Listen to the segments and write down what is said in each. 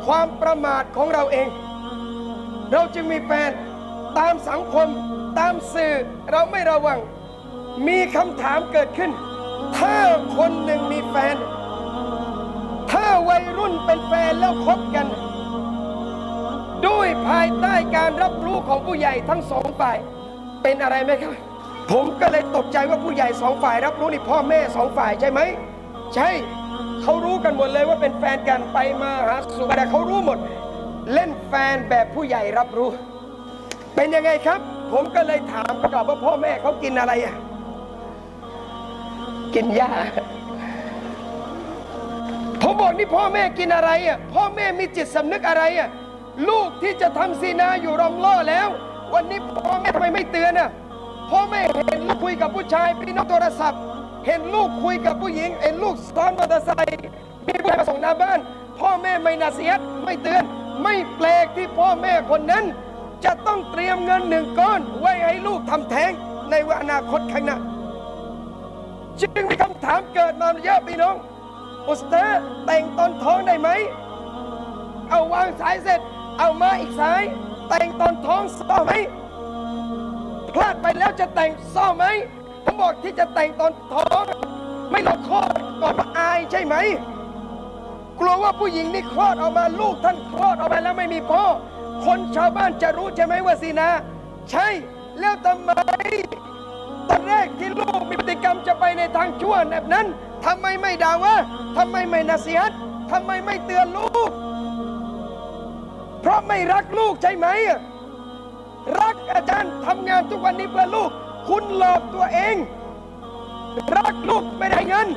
ความประมาทของเราเองเราจึงมีแฟนตามสังคมตามสื่อเราไม่ระวังมีคำถามเกิดขึ้นถ้าคนหนึ่งมีแฟนถ้าวัยรุ่นเป็นแฟนแล้วคบกันด้วยภายใต้การรับรู้ของผู้ใหญ่ทั้งสองฝ่ายเป็นอะไรไหมครับผมก็เลยตกใจว่าผู้ใหญ่สองฝ่ายรับรู้นี่พ่อแม่สองฝ่ายใช่ไหมใช่เขารู้กันหมดเลยว่าเป็นแฟนกันไปมาหาสู่แต่เขารู้หมดเล่นแฟนแบบผู้ใหญ่รับรู้เป็นยังไงครับผมก็เลยถามกลับว่าพ่อแม่เขากินอะไรอ่ะกินหญ้าผมบอกนี่พ่อแม่กินอะไรอ่ะพ่อแม่มีจิตสำนึกอะไรอ่ะลูกที่จะทำซีนาอยู่รอมล่อแล้ววันนี้พ่อแม่ทำไมไม่เตือนอ่ะพ่อแม่เห็นลูกคุยกับผู้ชายพี่น้องโทรศัพท์เห็นลูกคุยกับผู้หญิงเห็นลูกซ้อนมอเตอร์ไซค์มีผู้ชายมาส่งหน้าบ้านพ่อแม่ไม่นาเสียดไม่เตือนไม่แปลกที่พ่อแม่คนนั้นจะต้องเตรียมเงิน1 ก้อนไว้ให้ลูกทำแท้งในวันอนาคตข้างหน้าจึงมีคำถามเกิดมาเยอะพี่น้องอุสตาแต่งตอนท้องได้ไหมเอาวางสายเสร็จเอามาอีกสายแต่งตอนท้องซ้อไหมพลาดไปแล้วจะแต่งซ้อไหมผมบอกที่จะแต่งตอนท้องไม่รอคลอดก่อนอายใช่ไหมกลัวว่าผู้หญิงนี่คลอดออกมาลูกท่านคลอดออกมาแล้วไม่มีพ่อคนชาวบ้านจะรู้ใช่ไหมว่าซีนาใช่แล้วทำไมตอนแรกที่ลูกมีพฤติกรรมจะไปในทางชั่วแบบนั้นทำไมไม่ด่าว่าทำไมไม่นาซีฮัตทำไมไม่เตือนลูกเพราะไม่รักลูกใช่ไหมรักอาจารย์ทำงานทุกวันนี้เพื่อลูกคุณหลอกตัวเองรักลูกไม่ได้เงิน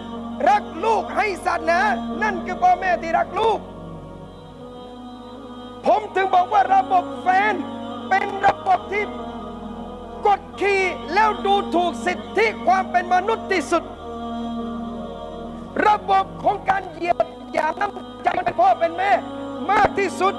รักลูกให้ศาสนานั่นคือพ่อแม่ที่รักลูกผมถึงบอกว่าระบบแฟนเป็นระบบที่กดขี่แล้วดูถูกสิทธิความเป็นมนุษย์ที่สุดระบบของการเหยียดหยามน้ำใจเป็นพ่อเป็นแม่มากที่สุด